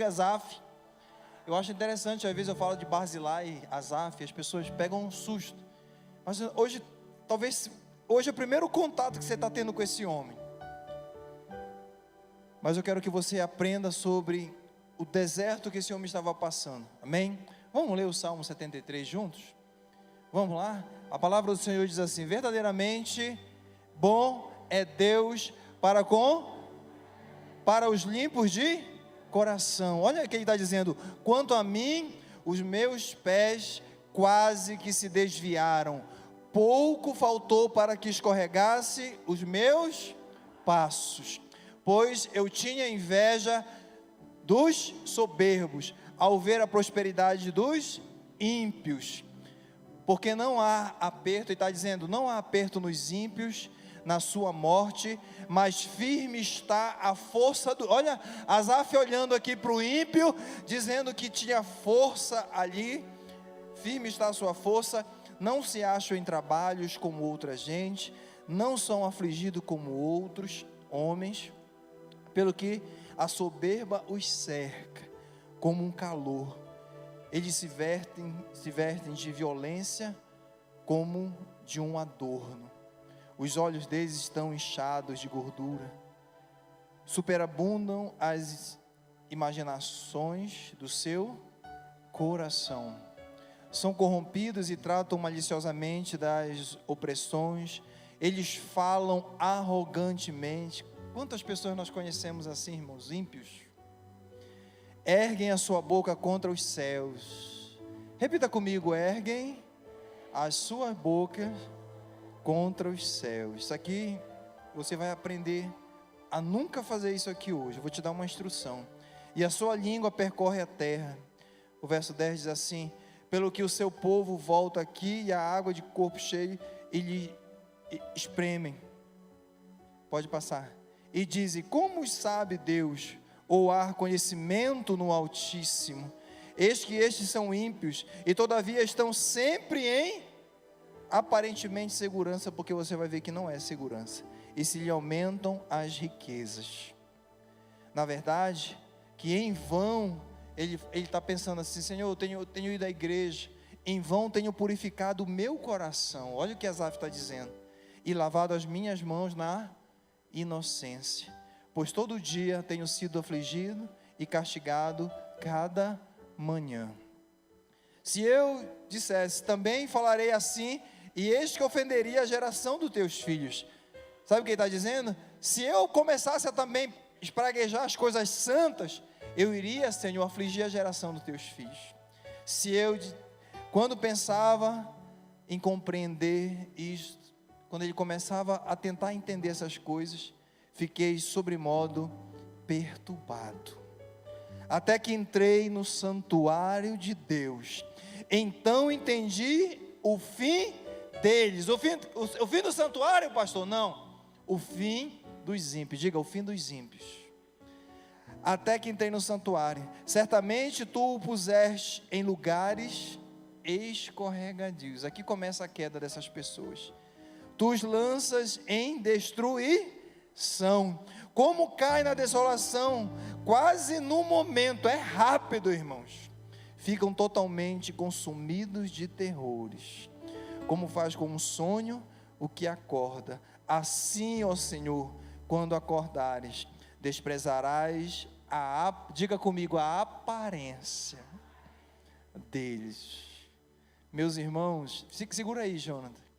Asaf. Eu acho interessante, às vezes eu falo de Barzilai, Asaf, e as pessoas pegam um susto. Mas hoje, talvez, hoje é o primeiro contato que você está tendo com esse homem. Mas eu quero que você aprenda sobre o deserto que esse homem estava passando. Amém? Vamos ler o Salmo 73 juntos? Vamos lá? A palavra do Senhor diz assim: verdadeiramente bom é Deus para os limpos de coração. Olha o que ele está dizendo: quanto a mim, os meus pés quase que se desviaram, pouco faltou para que escorregasse os meus passos, pois eu tinha inveja dos soberbos, ao ver a prosperidade dos ímpios, porque não há aperto, ele está dizendo, não há aperto nos ímpios, na sua morte, mas firme está a força olha, Asaf olhando aqui para o ímpio, dizendo que tinha força ali, firme está a sua força, não se acham em trabalhos como outra gente, não são afligidos como outros homens, pelo que a soberba os cerca, como um calor, eles se vertem de violência, como de um adorno, os olhos deles estão inchados de gordura, superabundam as imaginações do seu coração, são corrompidos e tratam maliciosamente das opressões, eles falam arrogantemente. Quantas pessoas nós conhecemos assim, irmãos, ímpios? Erguem a sua boca contra os céus. Repita comigo: erguem as suas bocas contra os céus. Isso aqui, você vai aprender a nunca fazer isso aqui hoje. Eu vou te dar uma instrução. E a sua língua percorre a terra. O verso 10 diz assim: pelo que o seu povo volta aqui, e a água de corpo cheio, e lhe espremem. Pode passar. E dizem: como sabe Deus, ou há conhecimento no Altíssimo? Eis que estes são ímpios, e todavia estão sempre em aparentemente segurança, porque você vai ver que não é segurança, e se lhe aumentam as riquezas. Na verdade, que em vão, ele está pensando assim: Senhor, eu tenho ido à igreja, em vão tenho purificado o meu coração. Olha o que Asaf está dizendo: e lavado as minhas mãos na inocência, pois todo dia tenho sido afligido e castigado cada manhã. Se eu dissesse, também falarei assim, e eis que ofenderia a geração dos teus filhos. Sabe o que ele está dizendo? Se eu começasse a também espraguejar as coisas santas, eu iria, Senhor, afligir a geração dos teus filhos. Quando pensava em compreender isto, quando ele começava a tentar entender essas coisas, fiquei sobremodo perturbado, até que entrei no santuário de Deus. Então entendi o fim deles. O fim do santuário, pastor? Não, o fim dos ímpios. Diga: o fim dos ímpios. Até que entrei no santuário, certamente tu o puseste em lugares escorregadios. Aqui começa a queda dessas pessoas. Tu os lanças em destruição, como cai na desolação, quase no momento, é rápido, irmãos, ficam totalmente consumidos de terrores, como faz com um sonho o que acorda, assim, ó Senhor, quando acordares, desprezarás diga comigo, a aparência deles. Meus irmãos, segura aí, Jonathan.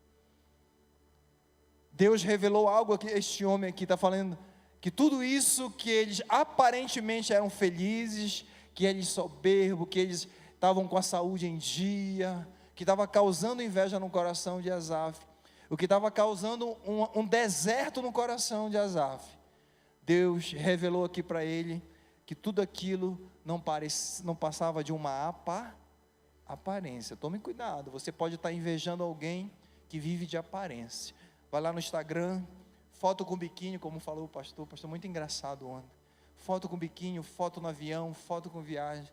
Deus revelou algo aqui, este homem aqui está falando, que tudo isso que eles aparentemente eram felizes, que eles soberbos, que eles estavam com a saúde em dia, que estava causando inveja no coração de Asaf, o que estava causando um deserto no coração de Asaf, Deus revelou aqui para ele, que tudo aquilo não passava de uma aparência. Tome cuidado, você pode estar invejando alguém que vive de aparência. Vai lá no Instagram, foto com biquíni, como falou o pastor muito engraçado ontem, foto com biquíni, foto no avião, foto com viagem,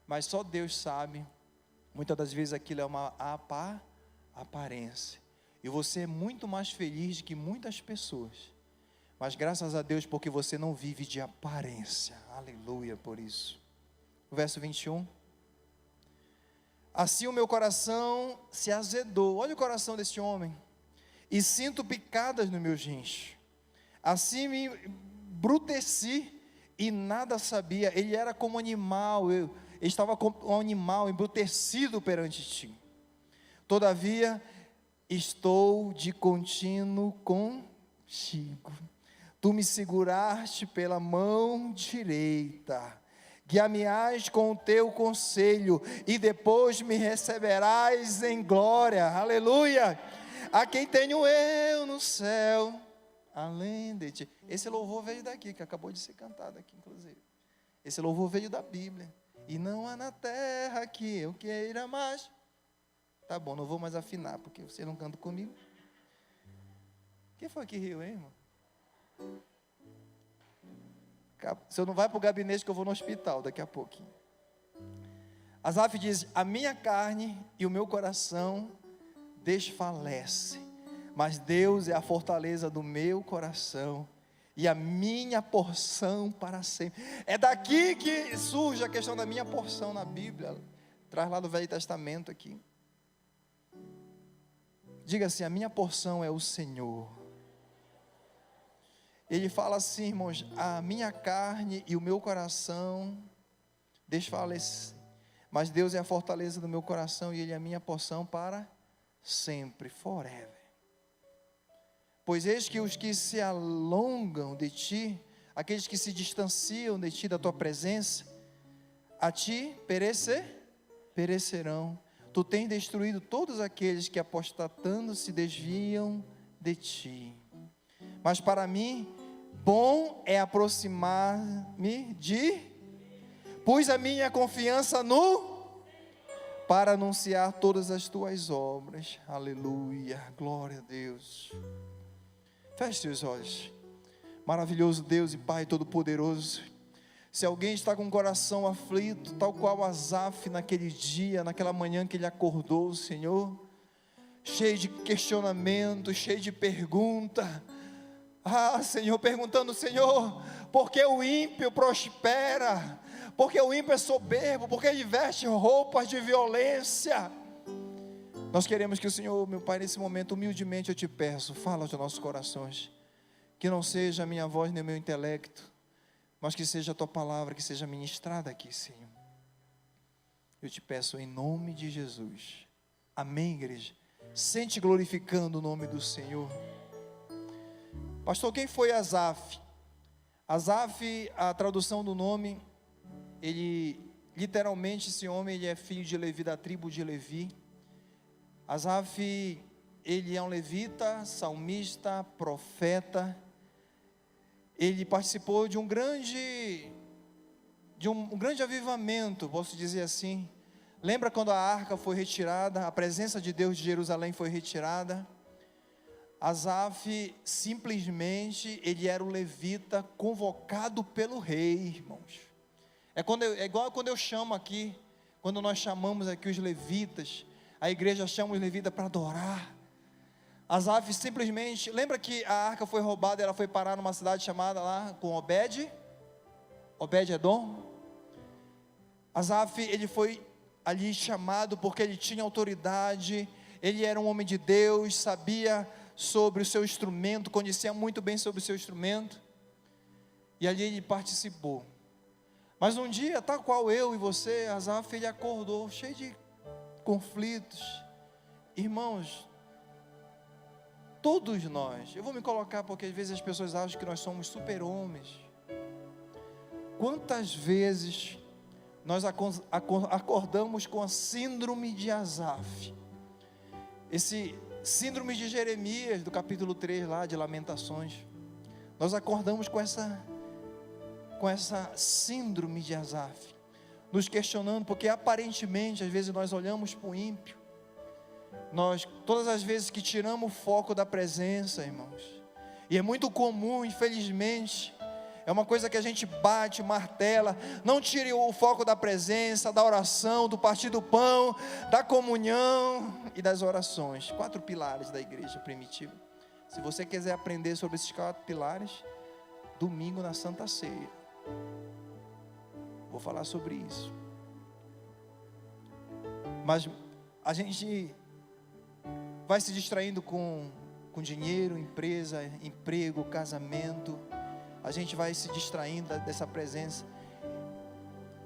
mas só Deus sabe, muitas das vezes aquilo é uma aparência, e você é muito mais feliz do que muitas pessoas, mas graças a Deus, porque você não vive de aparência, aleluia por isso. verso 21. Assim o meu coração se azedou. Olha o coração desse homem. E sinto picadas nos meus rins. Assim me embruteci e nada sabia. Ele era como animal. Ele estava como um animal embrutecido perante ti. Todavia, estou de contínuo contigo. Tu me seguraste pela mão direita. Guiar-me-ás com o teu conselho, e depois me receberás em glória. Aleluia! A quem tenho eu no céu, além de ti. Esse louvor veio daqui, que acabou de ser cantado aqui, inclusive. Esse louvor veio da Bíblia. E não há na terra que eu queira mais. Tá bom, não vou mais afinar, porque você não canta comigo. Quem foi que riu, hein, irmão? Você não vai para o gabinete que eu vou no hospital daqui a pouquinho. Asaf diz: a minha carne e o meu coração desfalece, mas Deus é a fortaleza do meu coração e a minha porção para sempre. É daqui que surge a questão da minha porção na Bíblia. Traz lá do Velho Testamento aqui. Diga assim: a minha porção é o Senhor. Ele fala assim, irmãos: a minha carne e o meu coração desfalecem, mas Deus é a fortaleza do meu coração e Ele é a minha porção para sempre, forever. Pois eis que os que se alongam de ti, aqueles que se distanciam de ti, da tua presença, a ti perecerão. Tu tens destruído todos aqueles que apostatando se desviam de ti. Mas para mim, bom é aproximar-me pus a minha confiança para anunciar todas as tuas obras. Aleluia, glória a Deus. Feche seus olhos. Maravilhoso Deus e Pai Todo-Poderoso. Se alguém está com o coração aflito, tal qual Asaf naquele dia, naquela manhã que ele acordou, Senhor, cheio de questionamento, cheio de pergunta, Senhor, perguntando: Senhor, por que o ímpio prospera? Porque o ímpio é soberbo? Porque ele veste roupas de violência? Nós queremos que o Senhor, meu Pai, nesse momento, humildemente eu te peço, fala aos nossos corações, que não seja a minha voz nem o meu intelecto, mas que seja a tua palavra que seja ministrada aqui, Senhor. Eu te peço em nome de Jesus. Amém, igreja? Sente glorificando o nome do Senhor. Pastor, quem foi Asaf? Asaf, a tradução do nome, ele, literalmente, esse homem, ele é filho de Levi, da tribo de Levi. Asaf, ele é um levita, salmista, profeta. Ele participou de um grande avivamento, posso dizer assim. Lembra quando a arca foi retirada, a presença de Deus de Jerusalém foi retirada? Asaf, simplesmente, ele era o levita convocado pelo rei, irmãos. É igual quando eu chamo aqui, quando nós chamamos aqui os levitas, a igreja chama os levitas para adorar. Asaf simplesmente, lembra que a arca foi roubada, ela foi parar numa cidade chamada lá, com Obed-Edom. Asaf, ele foi ali chamado porque ele tinha autoridade, ele era um homem de Deus, sabia sobre o seu instrumento, conhecia muito bem sobre o seu instrumento, e ali ele participou. Mas um dia, tal qual eu e você, Asaf, ele acordou cheio de conflitos. Irmãos, todos nós, eu vou me colocar porque às vezes as pessoas acham que nós somos super-homens. Quantas vezes nós acordamos com a síndrome de Asaf? Esse síndrome de Jeremias, do capítulo 3 lá, de Lamentações. Nós acordamos com essa síndrome de Asaf, nos questionando, porque aparentemente, às vezes nós olhamos para o ímpio, todas as vezes que tiramos o foco da presença, irmãos, e é muito comum, infelizmente, é uma coisa que a gente bate, martela, não tire o foco da presença, da oração, do partir do pão, da comunhão e das orações. 4 pilares da igreja primitiva. Se você quiser aprender sobre esses 4 pilares, domingo na Santa Ceia, vou falar sobre isso. Mas a gente vai se distraindo com dinheiro, empresa, emprego, casamento. A gente vai se distraindo dessa presença.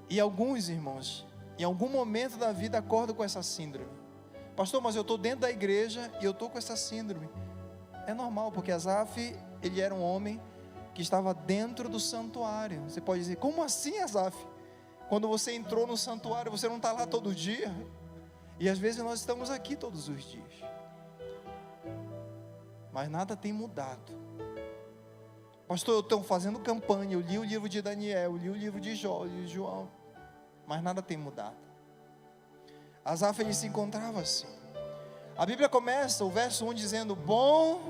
E alguns irmãos, em algum momento da vida, acordam com essa síndrome. Pastor, mas eu estou dentro da igreja e eu estou com essa síndrome. É normal, porque Asaf, ele era um homem que estava dentro do santuário. Você pode dizer, como assim, Asaf? Quando você entrou no santuário, você não está lá todo dia? E às vezes nós estamos aqui todos os dias. Mas nada tem mudado. Pastor, eu estou fazendo campanha, eu li o livro de Daniel, eu li o livro de Jó, eu li de João, mas nada tem mudado. Asaf, ele se encontrava assim. A Bíblia começa o verso 1 dizendo, bom,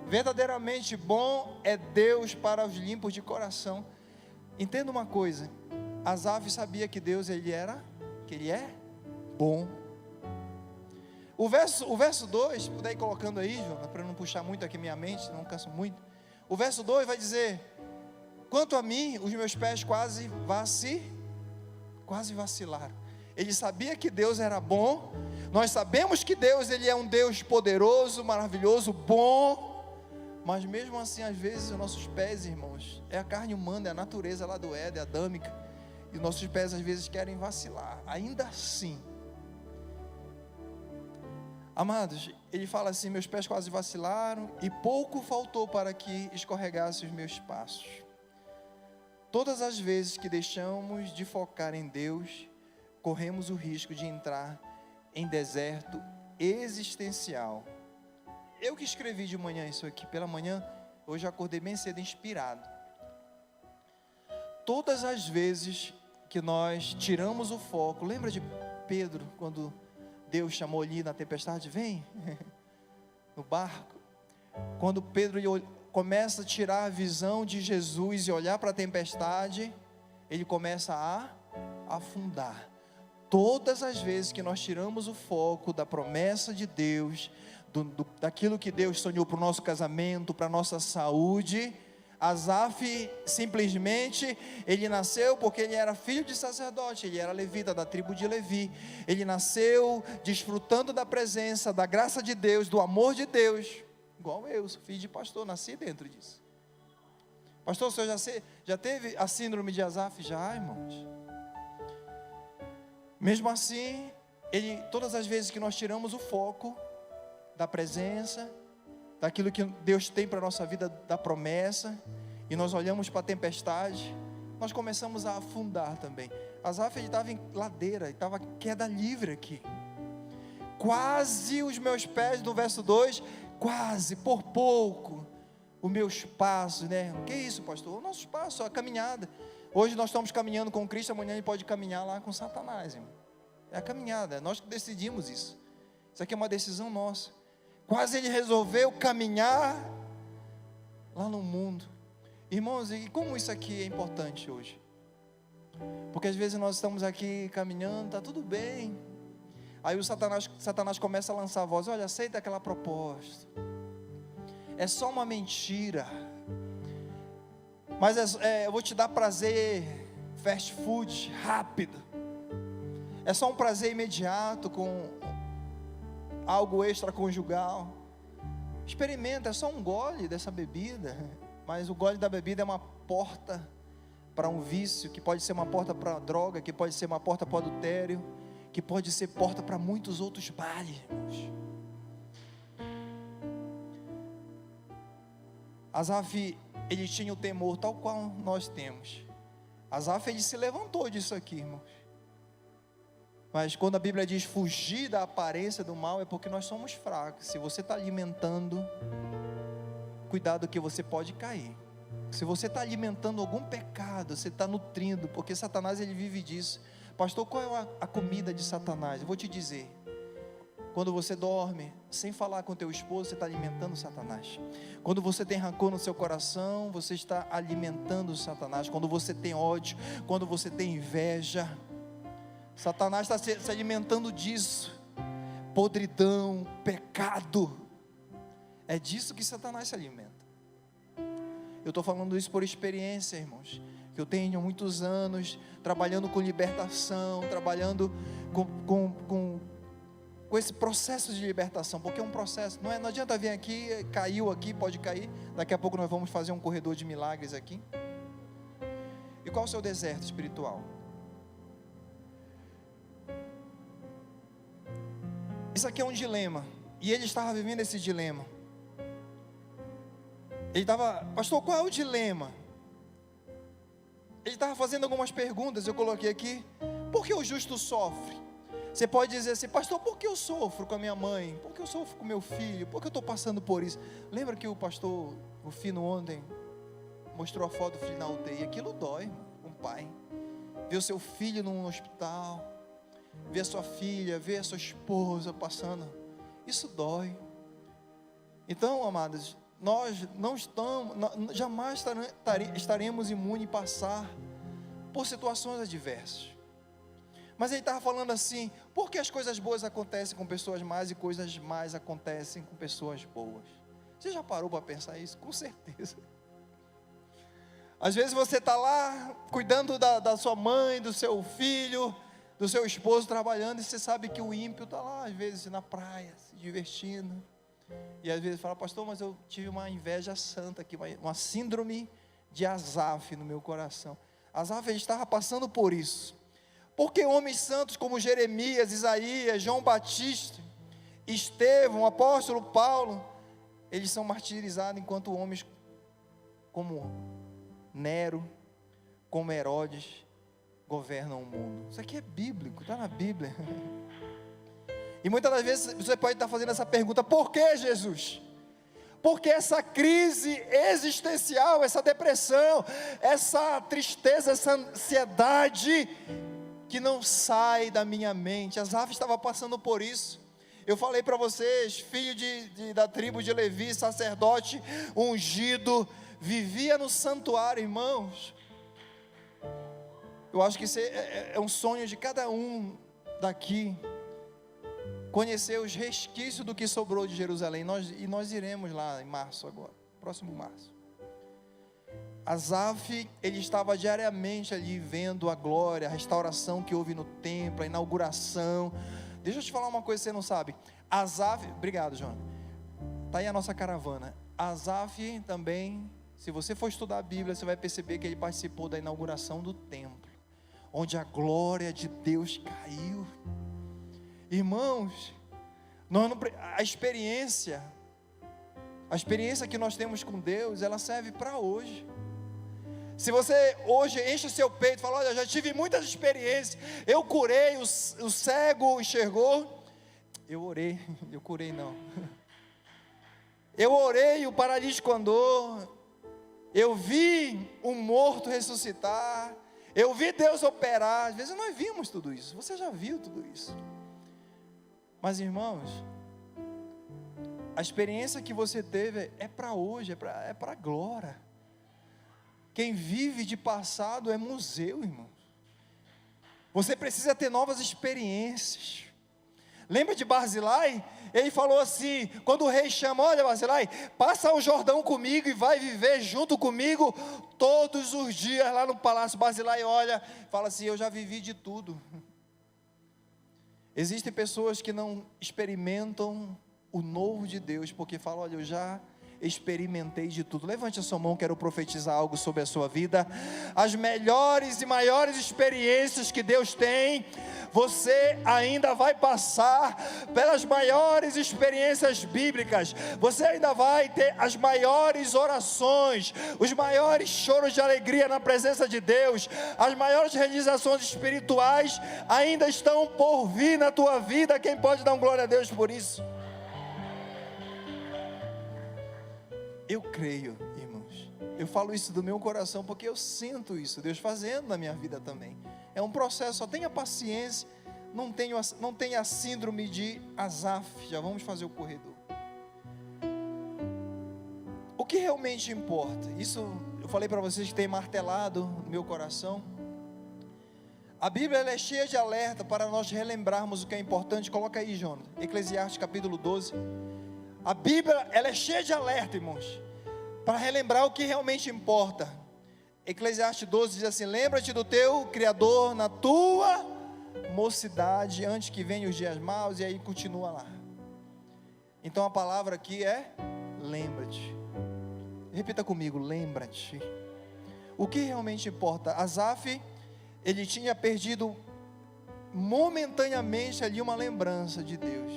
verdadeiramente bom é Deus para os limpos de coração. Entenda uma coisa, Asaf sabia que Deus, ele é bom. O verso 2, se puder ir colocando aí, Jonas, para não puxar muito aqui minha mente, não canso muito. O verso 2 vai dizer, quanto a mim, os meus pés quase vacilaram. Ele sabia que Deus era bom. Nós sabemos que Deus, ele é um Deus poderoso, maravilhoso, bom. Mas mesmo assim, às vezes, os nossos pés, irmãos, é a carne humana, é a natureza lá do Éden, adâmica. E os nossos pés, às vezes, querem vacilar. Ainda assim, amados, ele fala assim, meus pés quase vacilaram, e pouco faltou para que escorregasse os meus passos. Todas as vezes que deixamos de focar em Deus, corremos o risco de entrar em deserto existencial. Eu que escrevi de manhã isso aqui, pela manhã, hoje eu acordei bem cedo, inspirado. Todas as vezes que nós tiramos o foco, lembra de Pedro, quando Deus chamou ali na tempestade, vem, no barco. Quando Pedro começa a tirar a visão de Jesus e olhar para a tempestade, ele começa a afundar. Todas as vezes que nós tiramos o foco da promessa de Deus, daquilo que Deus sonhou para o nosso casamento, para a nossa saúde, Asaf simplesmente, ele nasceu porque ele era filho de sacerdote, ele era levita da tribo de Levi, ele nasceu desfrutando da presença, da graça de Deus, do amor de Deus, igual eu, sou filho de pastor, nasci dentro disso. Pastor, o senhor já teve a síndrome de Asaf? Já, irmãos. Mesmo assim, todas as vezes que nós tiramos o foco da presença, daquilo que Deus tem para a nossa vida, da promessa, e nós olhamos para a tempestade, nós começamos a afundar também. Asaf, ele estava em ladeira, ele estava queda livre aqui, quase os meus pés, no verso 2, quase, por pouco, os meus passos, né? O que é isso, pastor? O nosso passo, a caminhada. Hoje nós estamos caminhando com Cristo, amanhã ele pode caminhar lá com Satanás, irmão. É a caminhada, é nós que decidimos isso. Isso aqui é uma decisão nossa. Quase ele resolveu caminhar lá no mundo. Irmãos, e como isso aqui é importante hoje? Porque às vezes nós estamos aqui caminhando, está tudo bem. Aí o Satanás começa a lançar a voz, olha, aceita aquela proposta. É só uma mentira. Mas eu vou te dar prazer, fast food, rápido. É só um prazer imediato com algo extraconjugal. Experimenta, é só um gole dessa bebida. Mas o gole da bebida é uma porta para um vício, que pode ser uma porta para a droga, que pode ser uma porta para o adultério, que pode ser porta para muitos outros males, irmãos. Asaf, ele tinha o temor tal qual nós temos. Asaf, ele se levantou disso aqui, irmãos. Mas quando a Bíblia diz fugir da aparência do mal, é porque nós somos fracos. Se você está alimentando, cuidado que você pode cair. Se você está alimentando algum pecado, você está nutrindo, porque Satanás, ele vive disso. Pastor, qual é a comida de Satanás? Eu vou te dizer. Quando você dorme, sem falar com teu esposo, você está alimentando Satanás. Quando você tem rancor no seu coração, você está alimentando Satanás. Quando você tem ódio, quando você tem inveja, Satanás está se alimentando disso. Podridão, pecado. É disso que Satanás se alimenta. Eu estou falando isso por experiência, irmãos. que eu tenho muitos anos trabalhando com libertação, trabalhando com esse processo de libertação, porque é um processo, não adianta vir aqui, caiu aqui, pode cair, daqui a pouco nós vamos fazer um corredor de milagres aqui. E qual é o seu deserto espiritual? Isso aqui é um dilema, e ele estava vivendo esse dilema. Ele estava, pastor, qual é o dilema? Ele estava fazendo algumas perguntas, eu coloquei aqui, por que o justo sofre? Você pode dizer assim, pastor, por que eu sofro com a minha mãe? Por que eu sofro com meu filho? Por que eu estou passando por isso? Lembra que o pastor Rufino ontem mostrou a foto do filho na UTI? Aquilo dói, um pai. Ver o seu filho num hospital, ver a sua filha, ver a sua esposa passando, isso dói. Então, amados, nós não estamos, jamais estaremos imunes a passar por situações adversas. Mas ele estava falando assim, por que as coisas boas acontecem com pessoas más e coisas más acontecem com pessoas boas? Você já parou para pensar isso? Com certeza. Às vezes você está lá, cuidando da sua mãe, do seu filho, do seu esposo, trabalhando, e você sabe que o ímpio está lá, às vezes na praia, se divertindo, e às vezes fala, pastor, mas eu tive uma inveja santa aqui, uma síndrome de Asaf no meu coração. Asaf, ele estava passando por isso, porque homens santos como Jeremias, Isaías, João Batista, Estevão, o apóstolo Paulo, eles são martirizados enquanto homens como Nero, como Herodes, governam o mundo. Isso aqui é bíblico, está na Bíblia. E muitas das vezes você pode estar fazendo essa pergunta, por que Jesus? Porque essa crise existencial, essa depressão, essa tristeza, essa ansiedade que não sai da minha mente. Asaf estava passando por isso. Eu falei para vocês, filho da tribo de Levi, sacerdote ungido, vivia no santuário, irmãos. Eu acho que isso é um sonho de cada um daqui, conhecer os resquícios do que sobrou de Jerusalém, e nós iremos lá em março agora, próximo março. Asaf, ele estava diariamente ali vendo a glória, a restauração que houve no templo, a inauguração. Deixa eu te falar uma coisa que você não sabe. Asaf, obrigado, João. Está aí a nossa caravana. Asaf também, se você for estudar a Bíblia, você vai perceber que ele participou da inauguração do templo, onde a glória de Deus caiu. Irmãos, a experiência que nós temos com Deus, ela serve para hoje. Se você hoje enche o seu peito e fala, olha, eu já tive muitas experiências, eu curei, o cego enxergou, eu orei, eu curei não, eu orei, o paralítico andou, eu vi um morto ressuscitar, eu vi Deus operar. Às vezes nós vimos tudo isso, você já viu tudo isso, mas irmãos, a experiência que você teve é para hoje, é para a glória. Quem vive de passado é museu, irmão. Você precisa ter novas experiências. Lembra de Barzilai? Ele falou assim, quando o rei chama, olha Barzilai, passa o Jordão comigo e vai viver junto comigo todos os dias lá no palácio. Barzilai olha, fala assim, eu já vivi de tudo. Existem pessoas que não experimentam o novo de Deus, porque falam, olha, eu já experimentei de tudo. Levante a sua mão, quero profetizar algo sobre a sua vida. As melhores e maiores experiências que Deus tem, você ainda vai passar pelas maiores experiências bíblicas, você ainda vai ter as maiores orações, os maiores choros de alegria na presença de Deus, as maiores realizações espirituais ainda estão por vir na tua vida. Quem pode dar um glória a Deus por isso? Eu creio, irmãos, eu falo isso do meu coração, porque eu sinto isso, Deus fazendo na minha vida também. É um processo, só tenha paciência, não tenha a síndrome de Asaf. Já vamos fazer o corredor. O que realmente importa? Isso eu falei para vocês que tem martelado no meu coração. A Bíblia ela é cheia de alerta para nós relembrarmos o que é importante. Coloca aí, Jonas, Eclesiastes capítulo 12. A Bíblia, ela é cheia de alerta, irmãos, para relembrar o que realmente importa. Eclesiastes 12 diz assim: lembra-te do teu Criador na tua mocidade, antes que venham os dias maus, e aí continua lá. Então a palavra aqui é lembra-te. Repita comigo, lembra-te. O que realmente importa? Asaf, ele tinha perdido momentaneamente ali uma lembrança de Deus.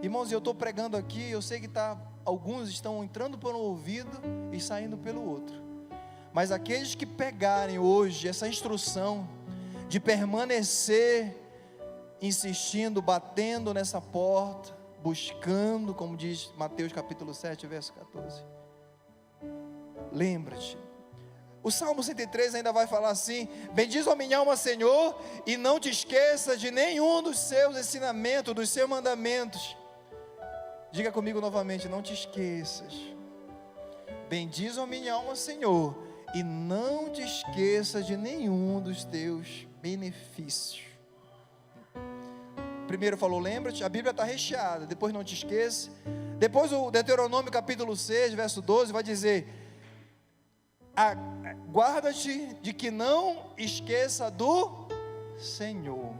Irmãos, eu estou pregando aqui, eu sei que alguns estão entrando por um ouvido e saindo pelo outro, mas aqueles que pegarem hoje essa instrução de permanecer insistindo, batendo nessa porta, buscando, como diz Mateus capítulo 7, verso 14, lembra-te. O Salmo 103 ainda vai falar assim: bendiz a minha alma, Senhor, e não te esqueça de nenhum dos seus ensinamentos, dos seus mandamentos. Diga comigo novamente: não te esqueças. Bendiz a minha alma, Senhor, e não te esqueças de nenhum dos teus benefícios. Primeiro falou lembra-te, a Bíblia está recheada. Depois não te esqueça. Depois o Deuteronômio capítulo 6, verso 12 vai dizer: guarda-te de que não esqueça do Senhor.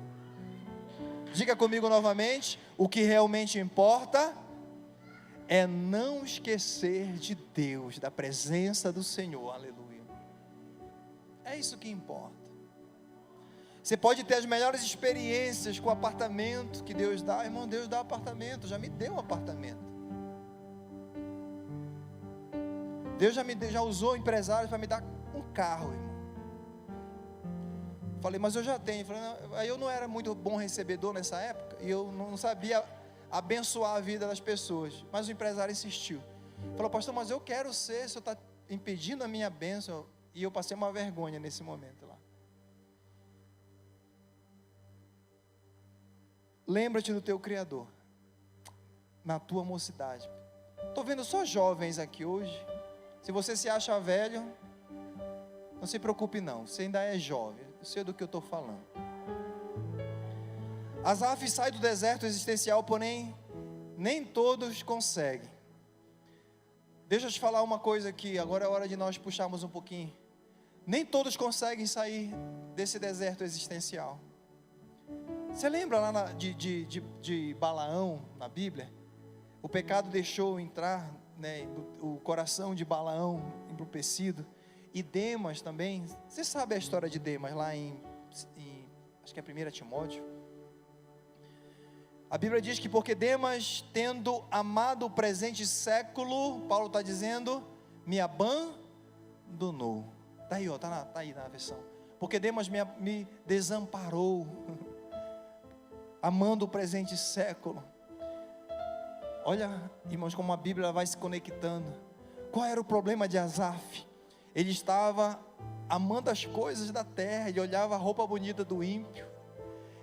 Diga comigo novamente: o que realmente importa é não esquecer de Deus, da presença do Senhor. Aleluia. É isso que importa. Você pode ter as melhores experiências com o apartamento que Deus dá. Irmão, Deus dá apartamento, já me deu um apartamento. Deus já usou empresários para me dar um carro, irmão. Falei, mas eu já tenho. Falei, aí eu não era muito bom recebedor nessa época, e eu não sabia abençoar a vida das pessoas, mas o empresário insistiu. Falou, pastor, mas eu quero ser, o senhor está impedindo a minha bênção. E eu passei uma vergonha nesse momento lá. Lembra-te do teu Criador na tua mocidade. Estou vendo só jovens aqui hoje. Se você se acha velho, não se preocupe não, você ainda é jovem. Eu sei do que eu estou falando. Asaf sai do deserto existencial, porém nem todos conseguem. Deixa eu te falar uma coisa aqui, agora é hora de nós puxarmos um pouquinho. Nem todos conseguem sair desse deserto existencial. Você lembra lá de Balaão na Bíblia? O pecado deixou entrar, né, o coração de Balaão embrutecido. E Demas também. Você sabe a história de Demas lá em acho que é 1 Timóteo. A Bíblia diz que porque Demas, tendo amado o presente século, Paulo está dizendo, me abandonou. Está aí, está aí na versão. Porque Demas me desamparou, amando o presente século. Olha, irmãos, como a Bíblia vai se conectando. Qual era o problema de Asaf? Ele estava amando as coisas da terra. Ele olhava a roupa bonita do ímpio.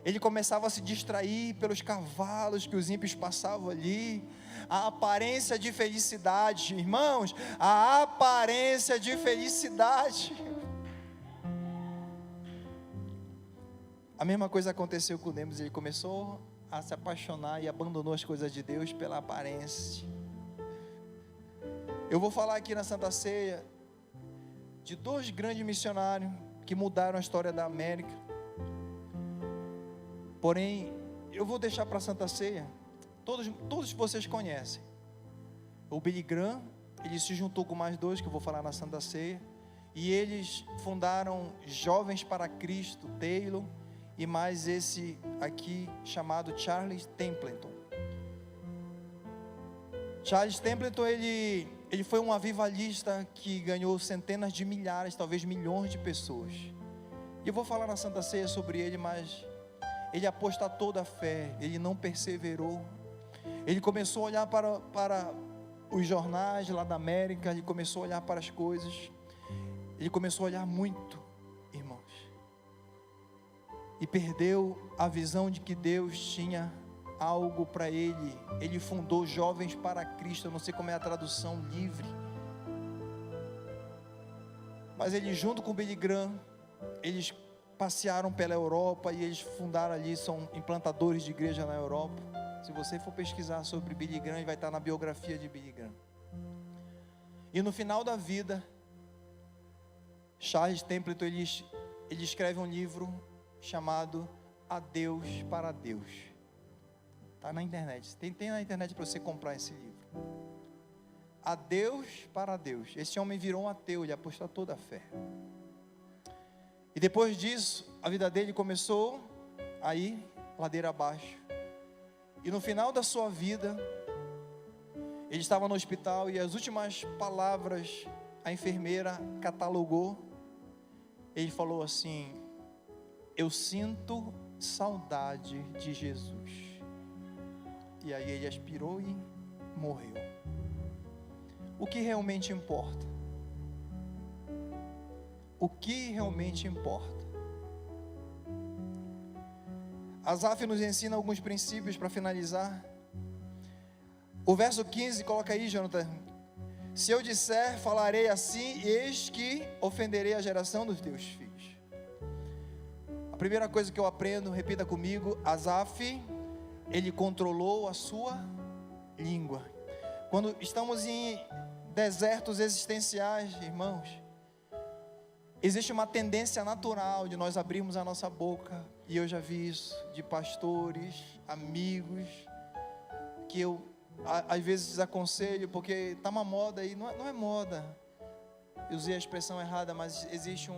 Ele começava a se distrair pelos cavalos que os ímpios passavam ali. A aparência de felicidade, irmãos, a aparência de felicidade. A mesma coisa aconteceu com Demas. Ele começou a se apaixonar e abandonou as coisas de Deus pela aparência. Eu vou falar aqui na Santa Ceia de 2 grandes missionários que mudaram a história da América. Porém, eu vou deixar para a Santa Ceia, todos vocês conhecem. O Billy Graham, ele se juntou com mais 2 que eu vou falar na Santa Ceia, e eles fundaram Jovens para Cristo, Taylor, e mais esse aqui chamado Charles Templeton. Charles Templeton, ele foi um avivalista que ganhou centenas de milhares, talvez milhões de pessoas. E eu vou falar na Santa Ceia sobre ele, mas ele apostatou da fé, ele não perseverou. Ele começou a olhar para os jornais lá da América, ele começou a olhar para as coisas, ele começou a olhar muito, irmãos, e perdeu a visão de que Deus tinha algo para ele. Ele fundou Jovens para Cristo, eu não sei como é a tradução livre, mas ele junto com o Billy Graham, eles passearam pela Europa e eles fundaram ali, são implantadores de igreja na Europa. Se você for pesquisar sobre Billy Graham, vai estar na biografia de Billy Graham. E no final da vida, Charles Templeton, ele escreve um livro chamado A Deus para Deus. Está na internet, tem na internet para você comprar esse livro. A Deus para Deus. Esse homem virou um ateu, ele apostatou da fé. E depois disso, a vida dele começou a ir ladeira abaixo. E no final da sua vida, ele estava no hospital e as últimas palavras a enfermeira catalogou. Ele falou assim: eu sinto saudade de Jesus. E aí ele aspirou e morreu. O que realmente importa? O que realmente importa? Asaf nos ensina alguns princípios para finalizar. O verso 15, coloca aí, Jonathan. Se eu disser, falarei assim, eis que ofenderei a geração dos teus filhos. A primeira coisa que eu aprendo, repita comigo: Asaf, ele controlou a sua língua. Quando estamos em desertos existenciais, irmãos, existe uma tendência natural de nós abrirmos a nossa boca, e eu já vi isso de pastores, amigos, que eu às vezes desaconselho, porque está uma moda aí, não é moda, eu usei a expressão errada, mas existe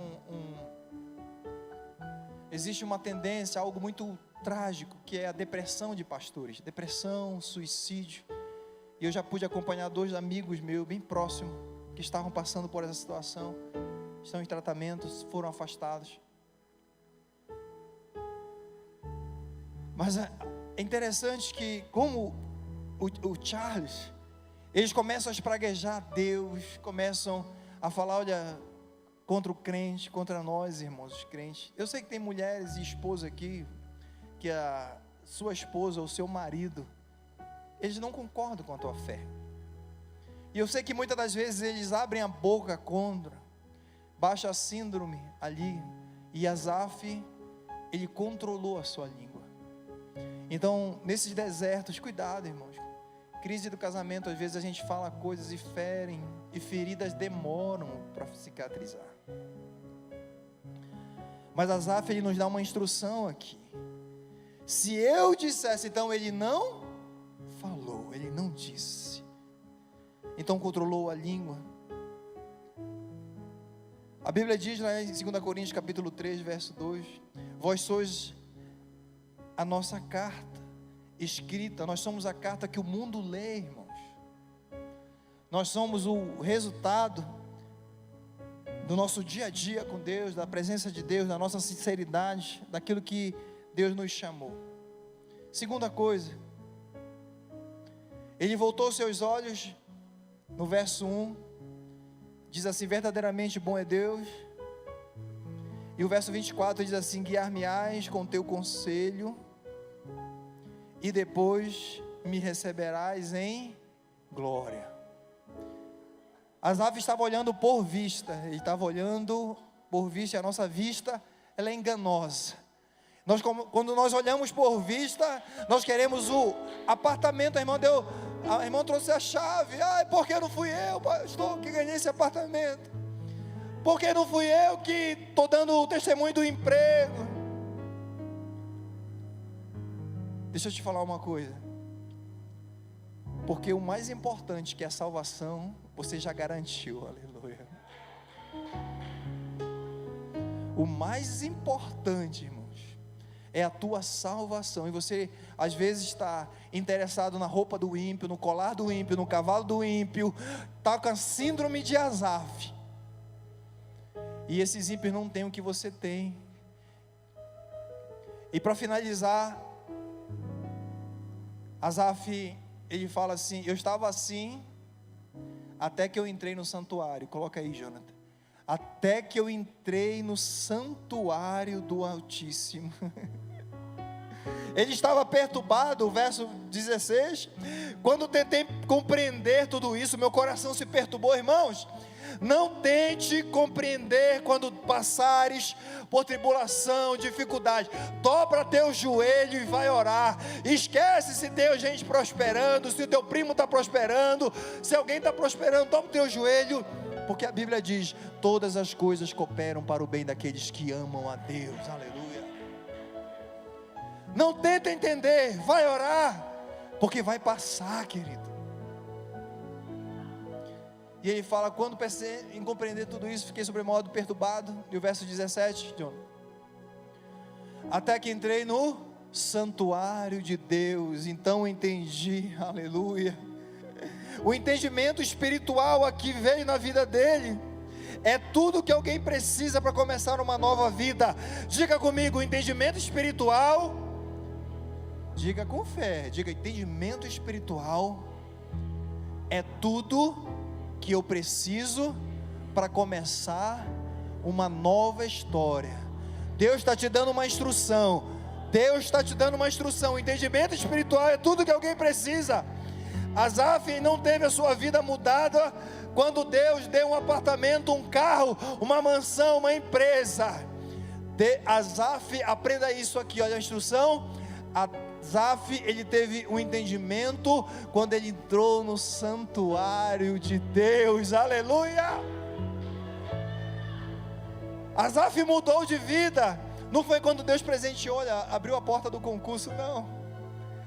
uma tendência, algo muito trágico, que é a depressão de pastores, depressão, suicídio. E eu já pude acompanhar 2 amigos meus, bem próximos, que estavam passando por essa situação, estão em tratamentos, foram afastados. Mas é interessante que, como o Charles, eles começam a espraguejar Deus, começam a falar, olha, contra o crente, contra nós, irmãos, os crentes. Eu sei que tem mulheres e esposas aqui, que a sua esposa ou seu marido, eles não concordam com a tua fé. E eu sei que muitas das vezes eles abrem a boca contra, baixa a síndrome ali, e Asaf, ele controlou a sua língua. Então, nesses desertos, cuidado, irmãos. Crise do casamento, às vezes a gente fala coisas e ferem, e feridas demoram para cicatrizar. Mas Asaf, ele nos dá uma instrução aqui. Se eu dissesse, então ele não falou, ele não disse. Então controlou a língua. A Bíblia diz lá em 2 Coríntios capítulo 3, verso 2: vós sois a nossa carta escrita, nós somos a carta que o mundo lê, irmãos. Nós somos o resultado do nosso dia a dia com Deus, da presença de Deus, da nossa sinceridade, daquilo que Deus nos chamou. Segunda coisa, ele voltou seus olhos, no verso 1, diz assim: verdadeiramente bom é Deus. E o verso 24 diz assim: guiar-me-ás com teu conselho, e depois me receberás em glória. Asaf estava olhando por vista, ele estava olhando por vista, e a nossa vista, ela é enganosa. Quando nós olhamos por vista, nós queremos o apartamento. A irmã trouxe a chave. Ai, por que não fui eu, pastor, que ganhei esse apartamento? Por que não fui eu que estou dando o testemunho do emprego? Deixa eu te falar uma coisa. Porque o mais importante, que é a salvação, você já garantiu, aleluia. O mais importante, irmãos, é a tua salvação. E você às vezes está interessado na roupa do ímpio, no colar do ímpio, no cavalo do ímpio, está com a síndrome de Asaf. E esses ímpios não têm o que você tem. E para finalizar, Asaf, ele fala assim: eu estava assim até que eu entrei no santuário. Coloca aí, Jonathan. Até que eu entrei no santuário do Altíssimo. Ele estava perturbado, o verso 16. Quando tentei compreender tudo isso, meu coração se perturbou. Irmãos, não tente compreender quando passares por tribulação, dificuldade. Dobra teu joelho e vai orar. Esquece se tem gente prosperando, se o teu primo está prosperando, se alguém está prosperando. Dobra teu joelho Porque a Bíblia diz: todas as coisas cooperam para o bem daqueles que amam a Deus. Aleluia. Não tenta entender, vai orar, porque vai passar, querido. E ele fala: quando pensei em compreender tudo isso, fiquei sobremodo perturbado. E o verso 17, John: até que entrei no santuário de Deus, então entendi. Aleluia. O entendimento espiritual aqui veio na vida dele. É tudo que alguém precisa para começar uma nova vida. Diga comigo: entendimento espiritual. Diga com fé, diga: entendimento espiritual é tudo que eu preciso para começar uma nova história. Deus está te dando uma instrução. Deus está te dando uma instrução. O entendimento espiritual é tudo que alguém precisa. Asaf não teve a sua vida mudada quando Deus deu um apartamento, um carro, uma mansão, uma empresa. Asaf, aprenda isso aqui, olha a instrução. Asaf, ele teve um entendimento quando ele entrou no santuário de Deus. Aleluia. Asaf mudou de vida. Não foi quando Deus presenteou, olha, abriu a porta do concurso, não.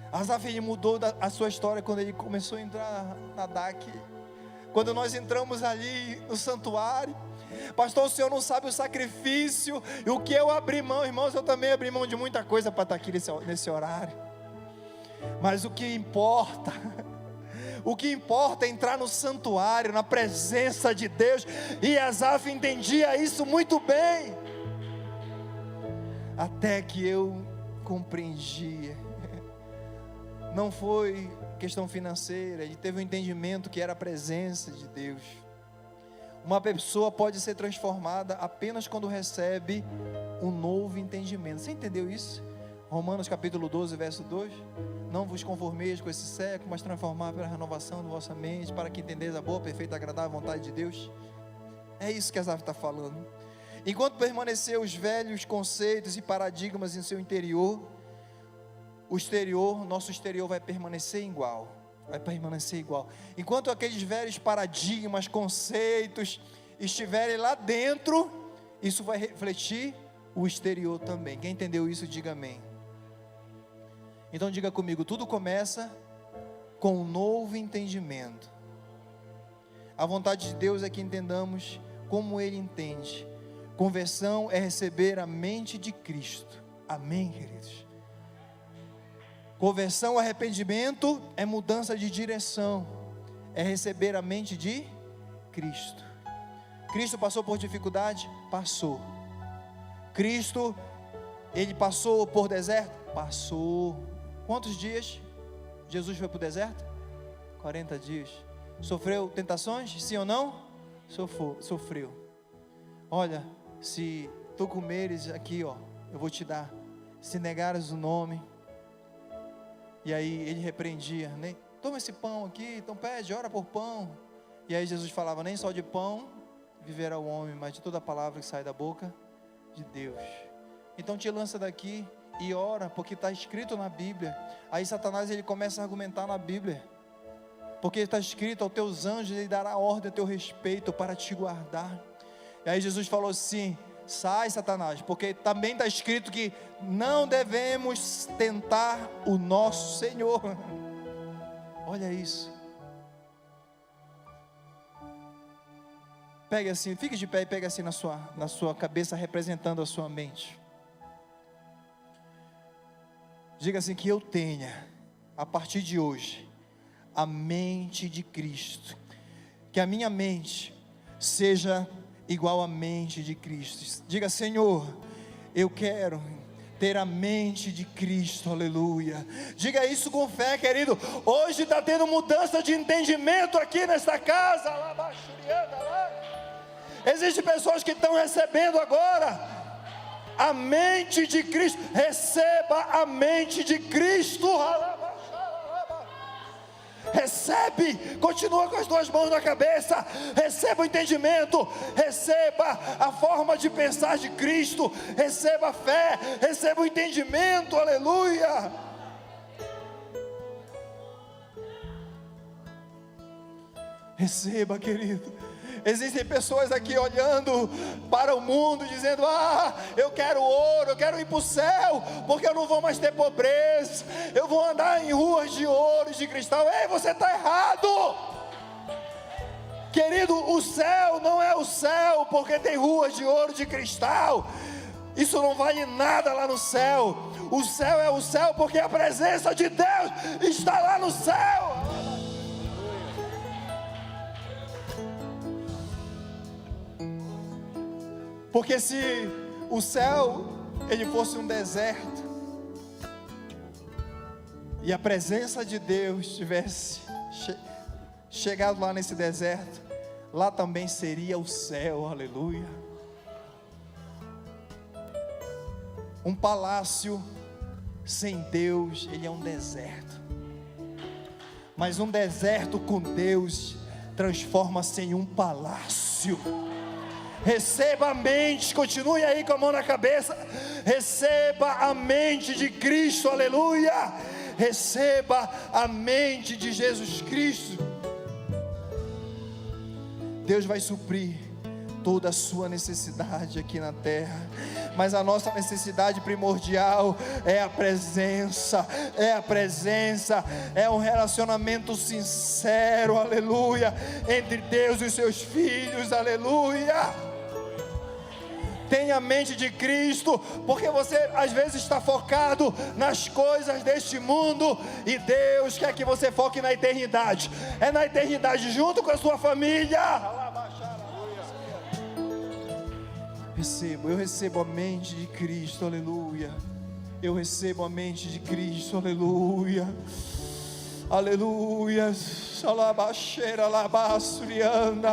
Asaf, ele mudou a sua história quando ele começou a entrar na DAC. Quando nós entramos ali no santuário. Pastor, o senhor não sabe o sacrifício e o que eu abri mão. Irmãos, eu também abri mão de muita coisa para estar aqui nesse horário. Mas o que importa é entrar no santuário, na presença de Deus. E Asaf entendia isso muito bem. Até que eu compreendia. Não foi questão financeira, ele teve um entendimento que era a presença de Deus. Uma pessoa pode ser transformada apenas quando recebe um novo entendimento. Você entendeu isso? Romanos capítulo 12, verso 2: não vos conformeis com esse século, mas transformar pela renovação da vossa mente, para que entendeis a boa, perfeita e agradável vontade de Deus. É isso que Asaf está falando. Enquanto permanecer os velhos conceitos e paradigmas em seu interior, nosso exterior vai permanecer igual. Enquanto aqueles velhos paradigmas, conceitos estiverem lá dentro, isso vai refletir o exterior também. Quem entendeu isso, diga amém. Então diga comigo: tudo começa com um novo entendimento. A vontade de Deus é que entendamos como Ele entende. Conversão é receber a mente de Cristo. Amém, queridos? Conversão, arrependimento é mudança de direção, é receber a mente de Cristo. Cristo passou por dificuldade? Passou. Cristo, Ele passou por deserto? Passou. Quantos dias Jesus foi para o deserto? 40 dias. Sofreu tentações? Sim ou não? Sofreu. Olha, se tu comeres aqui, ó, eu vou te dar. Se negares o nome. E aí ele repreendia, né? Toma esse pão aqui, então pede, ora por pão. E aí Jesus falava: nem só de pão viverá o homem, mas de toda a palavra que sai da boca de Deus. Então te lança daqui e ora, porque está escrito na Bíblia. Aí Satanás, ele começa a argumentar na Bíblia, porque está escrito: aos teus anjos ele dará ordem a teu respeito para te guardar. E aí Jesus falou assim: sai, Satanás, porque também está escrito que não devemos tentar o nosso Senhor. Olha isso. Pegue assim, fique de pé e pegue assim na sua cabeça, representando a sua mente. Diga assim: que eu tenha, a partir de hoje, a mente de Cristo. Que a minha mente seja igual à mente de Cristo. Diga: Senhor, eu quero ter a mente de Cristo. Aleluia. Diga isso com fé, querido. Hoje está tendo mudança de entendimento aqui nesta casa. Existem pessoas que estão recebendo agora a mente de Cristo. Receba a mente de Cristo. Recebe, continua com as duas mãos na cabeça. Receba o entendimento, receba a forma de pensar de Cristo, receba a fé, receba o entendimento. Aleluia. Receba, querido. Existem pessoas aqui olhando para o mundo, dizendo: eu quero ouro, eu quero ir para o céu, porque eu não vou mais ter pobreza, eu vou andar em ruas de ouro, de cristal. Ei, você está errado, querido. O céu não é o céu porque tem ruas de ouro, de cristal. Isso não vale nada lá no céu. O céu é o céu porque a presença de Deus está lá no céu. Porque se o céu ele fosse um deserto e a presença de Deus tivesse chegado lá nesse deserto, lá também seria o céu. Aleluia. Um palácio sem Deus, ele é um deserto. Mas um deserto com Deus transforma-se em um palácio. Receba a mente, continue aí com a mão na cabeça. Receba a mente de Cristo, aleluia. Receba a mente de Jesus Cristo. Deus vai suprir toda a sua necessidade aqui na terra, mas a nossa necessidade primordial é a presença, é um relacionamento sincero, aleluia, entre Deus e os seus filhos, aleluia. Tenha a mente de Cristo, porque você às vezes está focado nas coisas deste mundo, e Deus quer que você foque na eternidade. É na eternidade junto com a sua família. Eu recebo a mente de Cristo, aleluia. Eu recebo a mente de Cristo, aleluia. Aleluia. Alabaxeira, alabasuriana.